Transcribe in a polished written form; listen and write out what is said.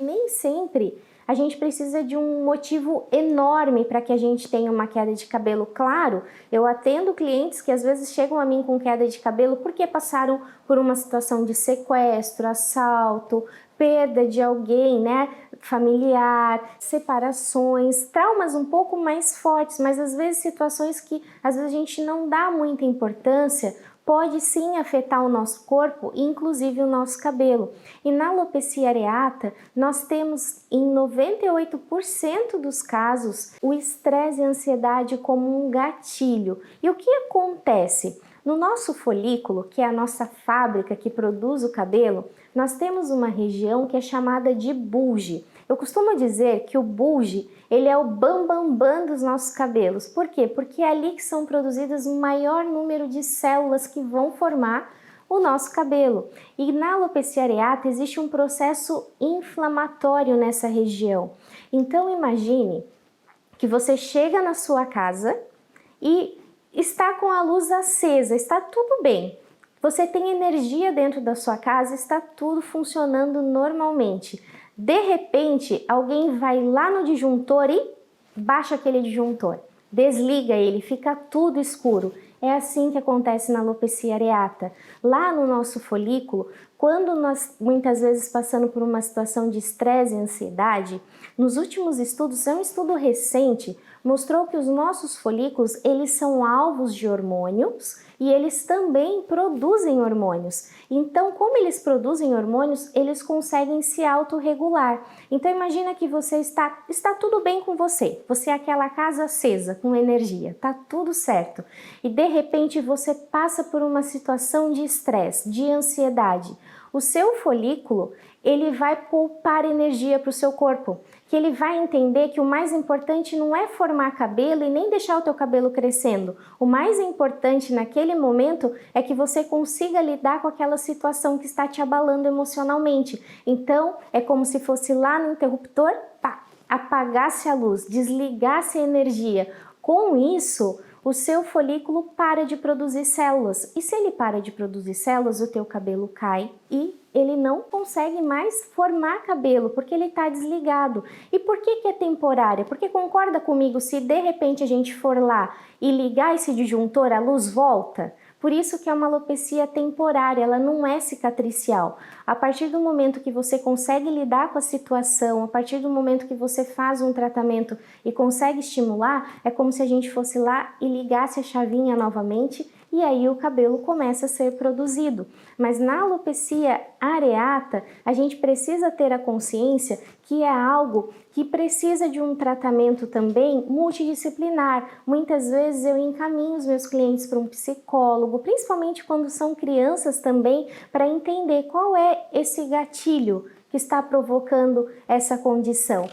nem sempre a gente precisa de um motivo enorme para que a gente tenha uma queda de cabelo. Claro, eu atendo clientes que às vezes chegam a mim com queda de cabelo porque passaram por uma situação de sequestro, assalto, perda de alguém, né, familiar, separações, traumas um pouco mais fortes, mas às vezes situações que às vezes a gente não dá muita importância, pode sim afetar o nosso corpo e inclusive o nosso cabelo. E na alopecia areata, nós temos em 98% dos casos o estresse e a ansiedade como um gatilho. E o que acontece? No nosso folículo, que é a nossa fábrica que produz o cabelo, nós temos uma região que é chamada de bulge. Eu costumo dizer que o bulge, ele é o bam dos nossos cabelos. Por quê? Porque é ali que são produzidas o maior número de células que vão formar o nosso cabelo. E na alopecia areata existe um processo inflamatório nessa região. Então imagine que você chega na sua casa e está com a luz acesa, está tudo bem. Você tem energia dentro da sua casa, está tudo funcionando normalmente. De repente, alguém vai lá no disjuntor e baixa aquele disjuntor, desliga ele, fica tudo escuro. É assim que acontece na alopecia areata. Lá no nosso folículo, quando nós muitas vezes passando por uma situação de estresse e ansiedade, nos últimos estudos, é um estudo recente, mostrou que os nossos folículos, eles são alvos de hormônios e eles também produzem hormônios. Então, como eles produzem hormônios, eles conseguem se autorregular. Então, imagina que você está tudo bem com você. Você é aquela casa acesa, com energia, tá tudo certo. E de repente você passa por uma situação de estresse, de ansiedade. O seu folículo, ele vai poupar energia para o seu corpo, que ele vai entender que o mais importante não é formar cabelo e nem deixar o teu cabelo crescendo. O mais importante naquele momento é que você consiga lidar com aquela situação que está te abalando emocionalmente. Então, é como se fosse lá no interruptor, pá, apagasse a luz, desligasse a energia. Com isso, o seu folículo para de produzir células. E se ele para de produzir células, o teu cabelo cai e ele não consegue mais formar cabelo, porque ele está desligado. E por que é temporária? Porque concorda comigo, se de repente a gente for lá e ligar esse disjuntor, a luz volta? Por isso que é uma alopecia temporária, ela não é cicatricial. A partir do momento que você consegue lidar com a situação, a partir do momento que você faz um tratamento e consegue estimular, é como se a gente fosse lá e ligasse a chavinha novamente e aí o cabelo começa a ser produzido. Mas na alopecia areata, a gente precisa ter a consciência que é algo que precisa de um tratamento também multidisciplinar. Muitas vezes eu encaminho os meus clientes para um psicólogo, principalmente quando são crianças também, para entender qual é esse gatilho que está provocando essa condição.